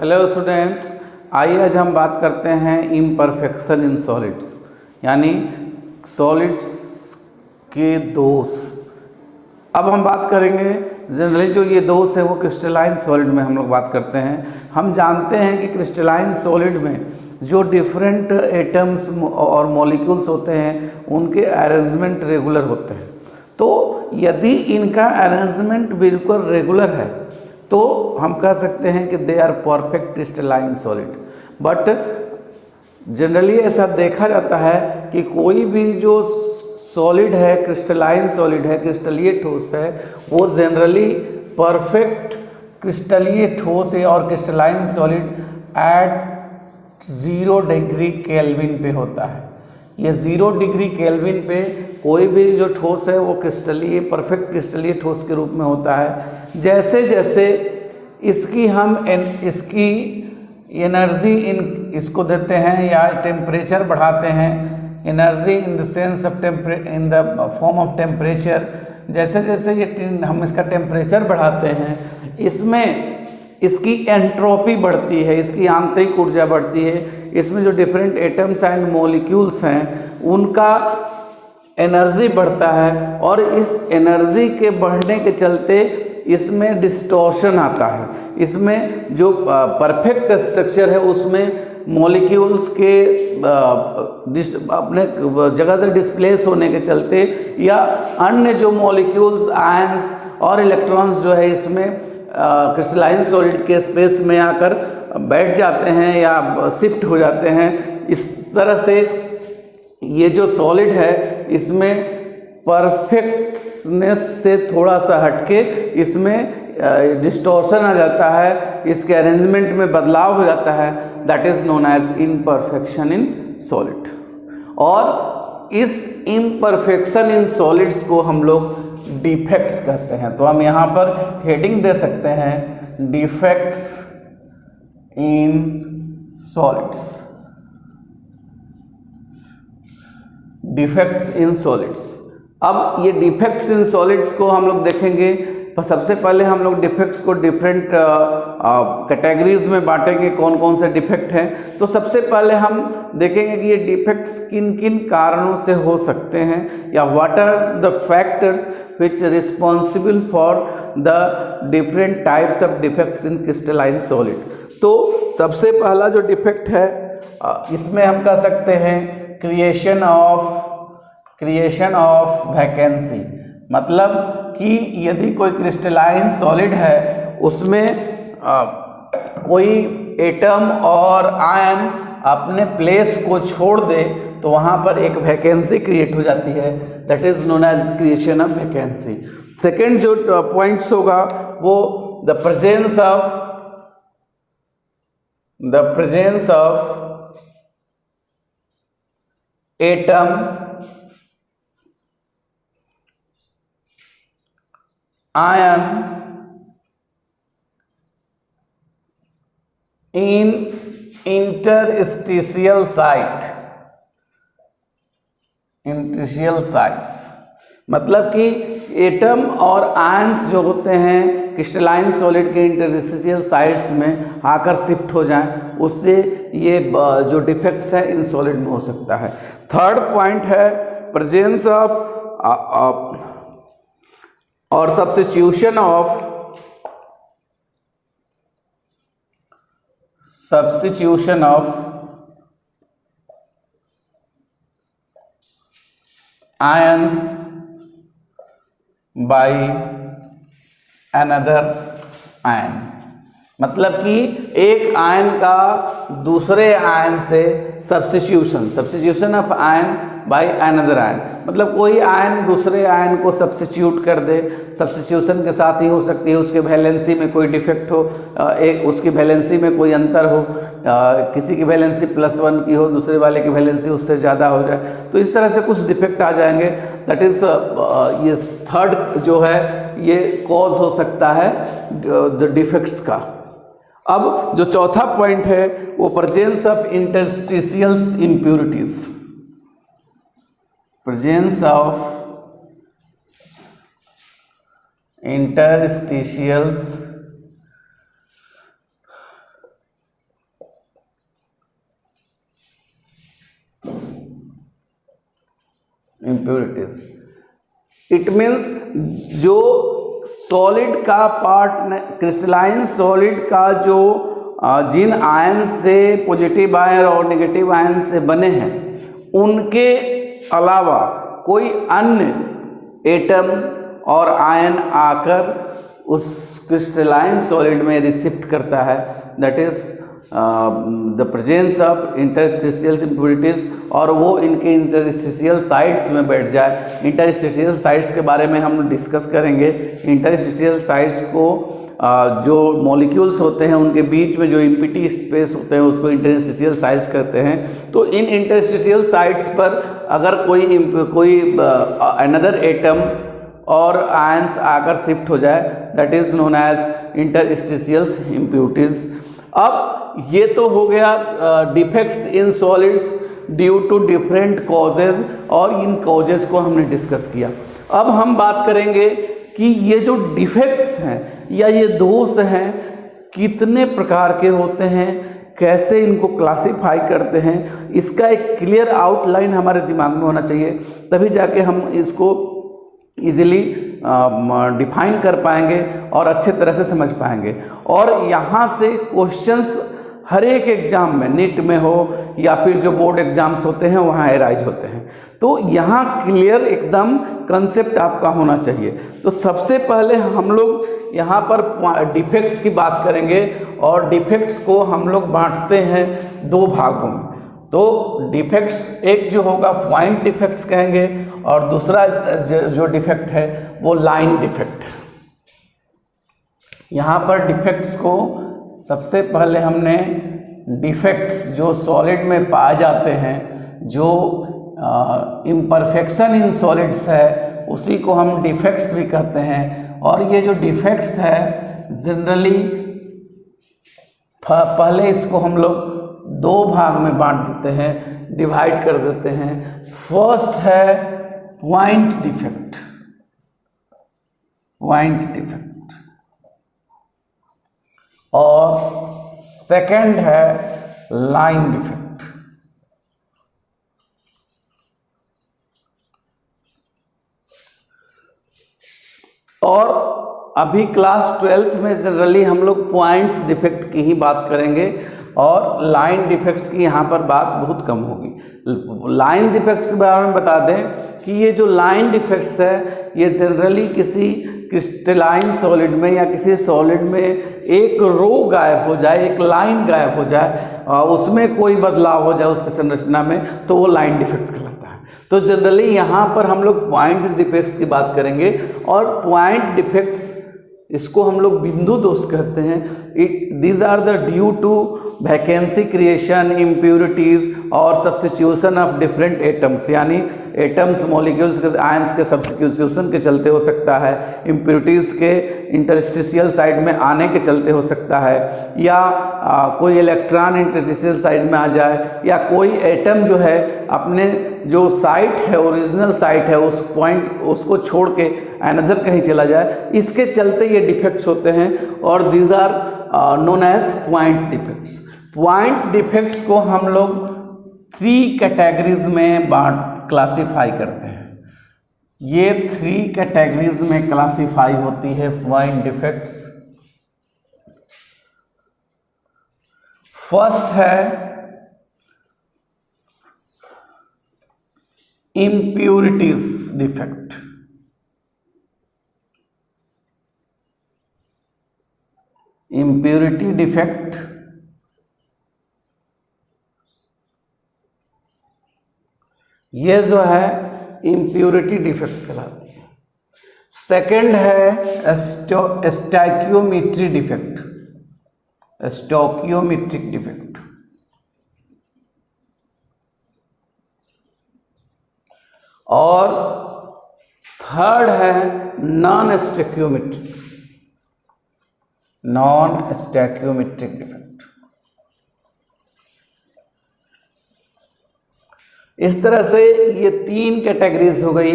Hello students, आइए आज हम बात करते हैं इम्परफेक्शन इन सॉलिड्स, यानी सॉलिड्स के दोष। अब हम बात करेंगे जनरली जो ये दोष है वो क्रिस्टलाइन सॉलिड में हम लोग बात करते हैं। हम जानते हैं कि क्रिस्टलाइन सॉलिड में जो डिफरेंट एटम्स और मॉलिक्यूल्स होते हैं उनके अरेंजमेंट रेगुलर होते हैं। तो यदि इनका अरेंजमेंट बिल्कुल रेगुलर है तो हम कह सकते हैं कि they are perfect crystalline solid. But generally ऐसा देखा जाता है कि कोई भी जो सॉलिड है, क्रिस्टलाइन सॉलिड है, क्रिस्टलीय ठोस है, वो जनरली परफेक्ट क्रिस्टलीय ठोस है और crystalline solid at 0 degree kelvin पे होता है। ये 0 डिग्री केल्विन पे कोई भी जो ठोस है वो क्रिस्टलीय परफेक्ट क्रिस्टलीय ठोस के रूप में होता है। जैसे जैसे इसकी इसकी एनर्जी इसको देते हैं या टेम्परेचर बढ़ाते हैं, energy in the sense of in the form of temperature, जैसे जैसे ये हम इसका टेम्परेचर बढ़ाते हैं इसमें इसकी एंट्रोपी बढ़ती है, इसकी आंतरिक ऊर्जा बढ़ती है। इसमें जो डिफरेंट एटम्स एंड मॉलिक्यूल्स हैं उनका एनर्जी बढ़ता है और इस एनर्जी के बढ़ने के चलते इसमें डिस्टॉर्शन आता है। इसमें जो परफेक्ट स्ट्रक्चर है उसमें मॉलिक्यूल्स के अपने जगह से डिस्प्लेस होने के चलते या अन्य जो मॉलिक्यूल्स आयंस और इलेक्ट्रॉन्स जो है इसमें क्रिस्टलाइन सॉलिड के स्पेस में आकर बैठ जाते हैं या शिफ्ट हो जाते हैं। इस तरह से ये जो सॉलिड है इसमें परफेक्टनेस से थोड़ा सा हटके इसमें डिस्टॉर्शन आ जाता है, इसके अरेंजमेंट में बदलाव हो जाता है। That is known as imperfection in solid. और इस इम्परफेक्शन इन सॉलिड्स को हम लोग डिफेक्ट्स कहते हैं। तो हम यहाँ पर हेडिंग दे सकते हैं defects in solids, defects in solids. अब ये डिफेक्ट्स इन सॉलिड्स को हम लोग देखेंगे। पर सबसे पहले हम लोग डिफेक्ट्स को डिफरेंट कैटेगरीज में बांटेंगे, कौन कौन से डिफेक्ट हैं। तो सबसे पहले हम देखेंगे कि ये डिफेक्ट्स किन किन कारणों से हो सकते हैं या what are the factors which responsible for the different types of defects in crystalline solid। तो सबसे पहला जो डिफेक्ट है इसमें हम कह सकते हैं क्रिएशन ऑफ वैकेंसी। मतलब कि यदि कोई क्रिस्टलाइन सॉलिड है उसमें कोई एटम और आयन अपने प्लेस को छोड़ दे तो वहाँ पर एक वैकेंसी क्रिएट हो जाती है। That is known as creation of vacancy. Second जो पॉइंट्स होगा वो the presence of atom ion in interstitial sites. मतलब कि एटम और आयंस जो होते हैं क्रिस्टलाइन सॉलिड के इंटरस्टिशियल साइट्स में आकर शिफ्ट हो जाएं, उससे ये जो डिफेक्ट्स है इन सॉलिड में हो सकता है। थर्ड पॉइंट है प्रेजेंस ऑफ और substitution of ions by another ion. मतलब कि एक आयन का दूसरे आयन से substitution of ion by another ion. मतलब कोई आयन दूसरे आयन को सब्स्टिट्यूट कर दे, सब्स्टिट्यूशन के साथ ही हो सकती है उसके वैलेंसी में कोई डिफेक्ट हो, एक उसकी वैलेंसी में कोई अंतर हो, किसी की वैलेंसी +1 की हो, दूसरे वाले की वैलेंसी उससे ज़्यादा हो जाए, तो इस तरह से कुछ डिफेक्ट आ जाएंगे। दैट इज़ ये थर्ड जो है ये कॉज हो सकता है द डिफेक्ट्स का। अब जो चौथा पॉइंट है वो presence of interstitial impurities. Presence of interstitial impurities. It means जो सॉलिड का पार्ट, क्रिस्टलाइन सॉलिड का जो जिन आयन से पॉजिटिव आयन और नेगेटिव आयन से बने हैं, उनके अलावा कोई अन्य एटम और आयन आकर उस क्रिस्टलाइन सॉलिड में यदि शिफ्ट करता है, that is the presence of interstitial impurities, और वो इनके इंटरस्टिशियल साइट्स में बैठ जाए। इंटरस्टिशियल साइट्स के बारे में हम डिस्कस करेंगे। इंटरस्टिशियल साइट्स को जो मॉलिक्यूल्स होते हैं उनके बीच में जो एम्प्टी स्पेस होते हैं उसको इंटरस्टिशियल साइट्स कहते हैं। तो इन इंटरस्टिशियल साइट्स पर अगर कोई अनदर एटम और आयंस आकर शिफ्ट हो जाए, that is known as interstitial impurities. अब ये तो हो गया defects in solids due to different causes, और इन कॉजेज को हमने डिस्कस किया। अब हम बात करेंगे कि ये जो डिफेक्ट्स हैं या ये दोष हैं कितने प्रकार के होते हैं, कैसे इनको क्लासिफाई करते हैं, इसका एक क्लियर आउटलाइन हमारे दिमाग में होना चाहिए, तभी जाके हम इसको इजीली डिफाइन कर पाएंगे और अच्छे तरह से समझ पाएंगे। और यहाँ से क्वेश्चंस हर एक एग्ज़ाम में, नीट में हो या फिर जो बोर्ड एग्ज़ाम्स होते हैं वहाँ अराइज होते हैं। तो यहाँ क्लियर एकदम कंसेप्ट आपका होना चाहिए। तो सबसे पहले हम लोग यहाँ पर डिफेक्ट्स की बात करेंगे, और डिफेक्ट्स को हम लोग बांटते हैं दो भागों में। तो डिफेक्ट्स एक जो होगा पॉइंट डिफेक्ट्स कहेंगे, और दूसरा जो डिफेक्ट है वो लाइन डिफेक्ट। यहाँ पर डिफेक्ट्स को सबसे पहले हमने डिफेक्ट्स जो सॉलिड में पाए जाते हैं, जो इम्परफेक्शन इन सॉलिड्स है, उसी को हम डिफेक्ट्स भी कहते हैं। और ये जो डिफेक्ट्स है जनरली पहले इसको हम लोग दो भाग में बांट देते हैं, डिवाइड कर देते हैं। फर्स्ट है पॉइंट डिफेक्ट, और सेकंड है लाइन डिफेक्ट। और अभी क्लास 12th में जनरली हम लोग पॉइंट्स डिफेक्ट की ही बात करेंगे, और लाइन डिफेक्ट्स की यहाँ पर बात बहुत कम होगी। लाइन डिफेक्ट्स के बारे में बता दें कि ये जो लाइन डिफेक्ट्स है ये जनरली किसी क्रिस्टलाइन सॉलिड में या किसी सॉलिड में एक रो गायब हो जाए, एक लाइन गायब हो जाए, उसमें कोई बदलाव हो जाए उसकी संरचना में, तो वो लाइन डिफेक्ट कहलाता है। तो जनरली यहाँ पर हम लोग पॉइंट डिफेक्ट्स की बात करेंगे, और पॉइंट डिफेक्ट्स इसको हम लोग बिंदु दोष कहते हैं। These are the due to vacancy creation, impurities और सब्स्टिट्यूशन ऑफ डिफरेंट एटम्स, यानी एटम्स मॉलिक्यूल्स के आयंस के सब्स्टिट्यूशन के चलते हो सकता है, इम्प्योरिटीज़ के इंटरस्टिशियल साइड में आने के चलते हो सकता है, या कोई इलेक्ट्रॉन इंटरस्टिशियल साइड में आ जाए, या कोई एटम जो है अपने जो साइट है, ओरिजिनल साइट है, उस पॉइंट उसको छोड़ के अनदर कहीं चला जाए, इसके चलते ये डिफेक्ट्स होते हैं। और these are known as point defects. Point defects को हम लोग 3 कैटेगरीज में क्लासीफाई करते हैं। ये 3 कैटेगरीज में क्लासीफाई होती है पॉइंट डिफेक्ट्स। फर्स्ट है इम्प्योरिटीज डिफेक्ट। इम्प्योरिटी डिफेक्ट ये जो है इम्प्योरिटी डिफेक्ट कहलाती है। सेकंड है स्टोइकियोमेट्री डिफेक्ट, स्टोइकियोमेट्रिक डिफेक्ट। और थर्ड है नॉन स्टोइकियोमेट्रिक डिफेक्ट। इस तरह से ये 3 कैटेगरीज हो गई,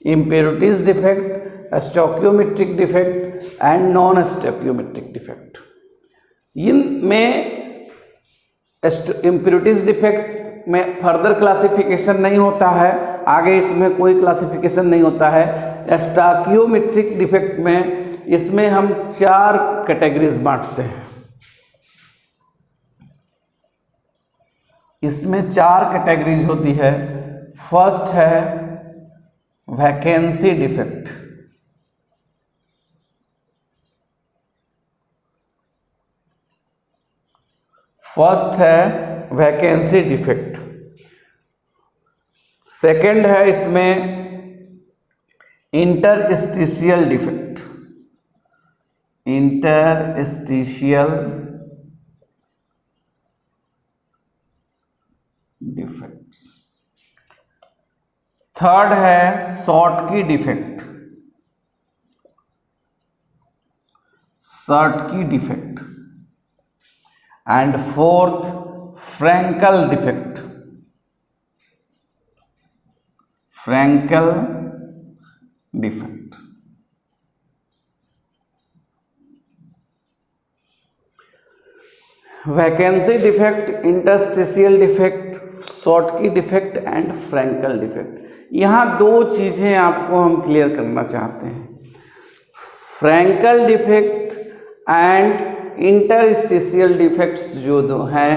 impurities defect, stoichiometric defect and non stoichiometric defect. इनमें इम्प्योरिटीज डिफेक्ट में फर्दर क्लासिफिकेशन नहीं होता है, आगे इसमें कोई क्लासिफिकेशन नहीं होता है। स्टोइकियोमेट्रिक डिफेक्ट में इसमें हम 4 कैटेगरीज बांटते हैं। इसमें 4 कैटेगरीज होती है। फर्स्ट है वैकेंसी डिफेक्ट, सेकंड है इसमें इंटरस्टिशियल डिफेक्ट, थर्ड है Schottky defect, and fourth Frenkel defect, vacancy defect, interstitial defect, Schottky defect and Frenkel defect. यहाँ 2 चीज़ें आपको हम क्लियर करना चाहते हैं। Frenkel defect and interstitial defects जो हैं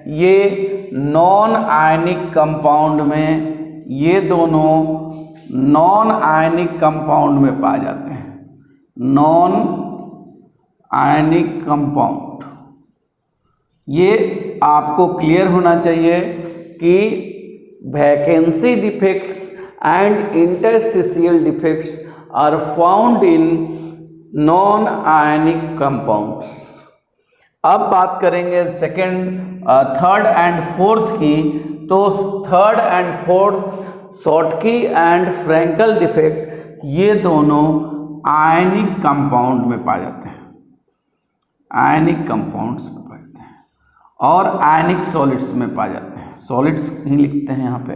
ये नॉन आयनिक कंपाउंड में, ये दोनों नॉन आयनिक कंपाउंड में पाए जाते हैं। नॉन आयनिक कंपाउंड, ये आपको क्लियर होना चाहिए कि vacancy defects and interstitial defects are found in non ionic compounds. अब बात करेंगे थर्ड एंड फोर्थ की। तो third and fourth Schottky and Frenkel defect ये दोनों आयनिक कंपाउंड में पाए जाते हैं, आयनिक कंपाउंड्स में पाए जाते हैं और आयनिक सॉलिड्स में पाए जाते हैं। सॉलिड्स ही लिखते हैं यहाँ पे।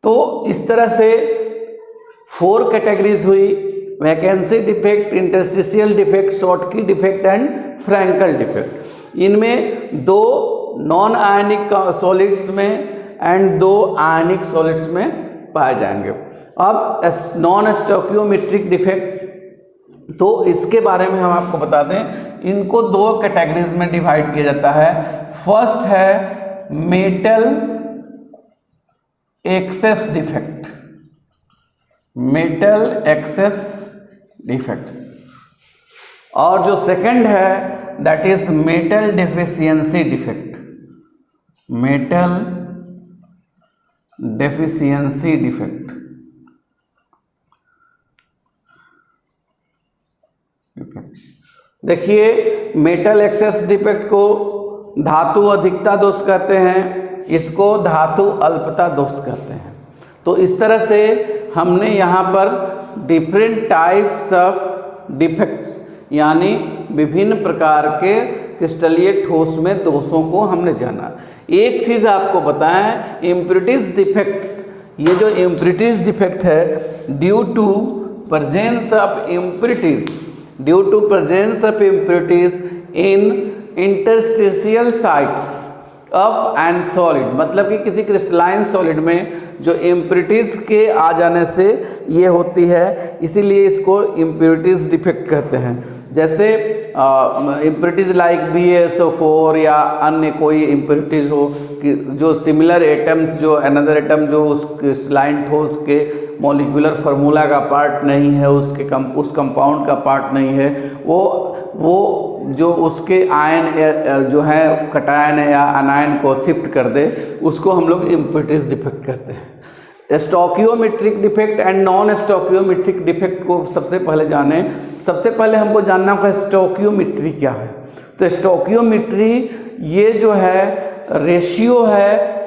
तो इस तरह से 4 कैटेगरीज हुई, vacancy defect, interstitial defect, Schottky defect and Frenkel defect. इनमें 2 नॉन आयनिक सॉलिड्स में एंड 2 आयनिक सॉलिड्स में पाए जाएंगे। अब नॉन स्टोइकियोमेट्रिक डिफेक्ट, तो इसके बारे में हम आपको बता दें, इनको 2 कैटेगरीज में डिवाइड किया जाता है। फर्स्ट है metal access defect, metal access defects, और जो सेकंड है that is metal deficiency defect, metal deficiency defect. देखिए, मेटल एक्सेस डिफेक्ट को धातु अधिकता दोष कहते हैं, इसको धातु अल्पता दोष कहते हैं। तो इस तरह से हमने यहाँ पर डिफरेंट टाइप्स ऑफ डिफेक्ट्स यानी विभिन्न प्रकार के क्रिस्टलीय ठोस में दोषों को हमने जाना। एक चीज़ आपको बताएं, इम्प्यूरिटीज डिफेक्ट्स, ये जो इम्प्यूरिटीज डिफेक्ट है due to presence of impurities, due to presence of impurities in interstitial sites of an solid, मतलब कि किसी क्रिस्टलाइन सॉलिड में जो इम्प्यूरिटीज के आ जाने से ये होती है, इसीलिए इसको इम्प्यूरिटीज डिफेक्ट कहते हैं। जैसे इम्प्यूरिटीज लाइक BaSO4 या अन्य कोई इम्प्यूरिटीज हो कि जो सिमिलर एटम्स, जो अनदर एटम जो उस क्रिस्टलाइन ठोस के मॉलिक्यूलर फार्मूला का पार्ट नहीं है, उस कंपाउंड का पार्ट नहीं है, वो जो उसके आयन जो है कटायन या अनायन को शिफ्ट कर दे, उसको हम लोग इम्प्यूरिटीज डिफेक्ट कहते हैं। Stoichiometric defect and non stoichiometric defect को सबसे पहले जाने। सबसे पहले हमको जानना होगा स्टोइकियोमेट्री क्या है। तो स्टोइकियोमेट्री ये जो है रेशियो है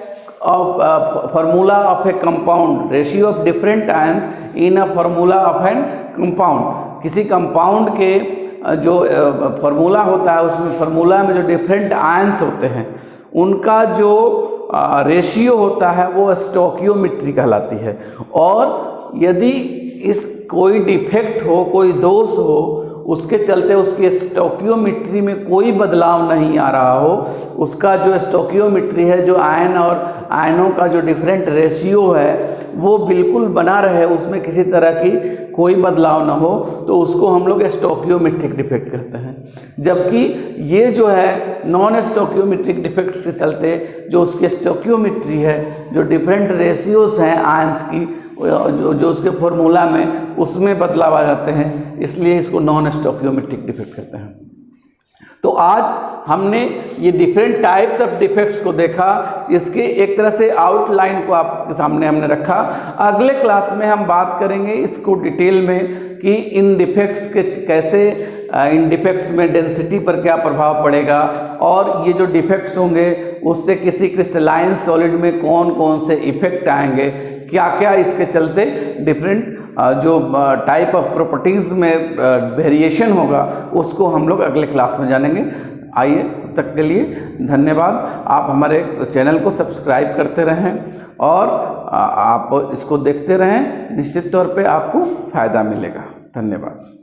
of formula of a compound, ratio of different ions in a formula of an compound. किसी कंपाउंड के जो फार्मूला होता है, उसमें फार्मूला में जो डिफरेंट आयंस होते हैं उनका जो रेशियो होता है वो स्टोइकियोमेट्री कहलाती है। और यदि इस कोई डिफेक्ट हो, कोई दोष हो, उसके चलते उसकी स्टोकियोमेट्री में कोई बदलाव नहीं आ रहा हो, उसका जो स्टोकियोमेट्री है, जो आयन और आयनों का जो डिफरेंट रेशियो है वो बिल्कुल बना रहे, उसमें किसी तरह की कोई बदलाव ना हो, तो उसको हम लोग स्टोकियोमेट्रिक डिफेक्ट कहते हैं। जबकि ये जो है नॉन स्टोकियोमेट्रिक डिफेक्ट के चलते जो उसकी स्टोकियोमेट्री है, जो डिफरेंट रेशियोज हैं आयंस की, जो उसके फॉर्मूला में उसमें बदलाव आ जाते हैं, इसलिए इसको नॉन स्टोकियोमेट्रिक डिफेक्ट कहते हैं। तो आज हमने ये डिफरेंट टाइप्स ऑफ डिफेक्ट्स को देखा, इसके एक तरह से आउटलाइन को आपके सामने हमने रखा। अगले क्लास में हम बात करेंगे इसको डिटेल में कि इन डिफेक्ट्स के कैसे, इन डिफेक्ट्स में डेंसिटी पर क्या प्रभाव पड़ेगा, और ये जो डिफेक्ट्स होंगे उससे किसी क्रिस्टलाइन सॉलिड में कौन कौन से इफेक्ट आएंगे, क्या क्या इसके चलते डिफरेंट जो टाइप ऑफ प्रॉपर्टीज़ में वेरिएशन होगा, उसको हम लोग अगले क्लास में जानेंगे। आइए, तब तक के लिए धन्यवाद। आप हमारे चैनल को सब्सक्राइब करते रहें और आप इसको देखते रहें, निश्चित तौर पे आपको फ़ायदा मिलेगा। धन्यवाद।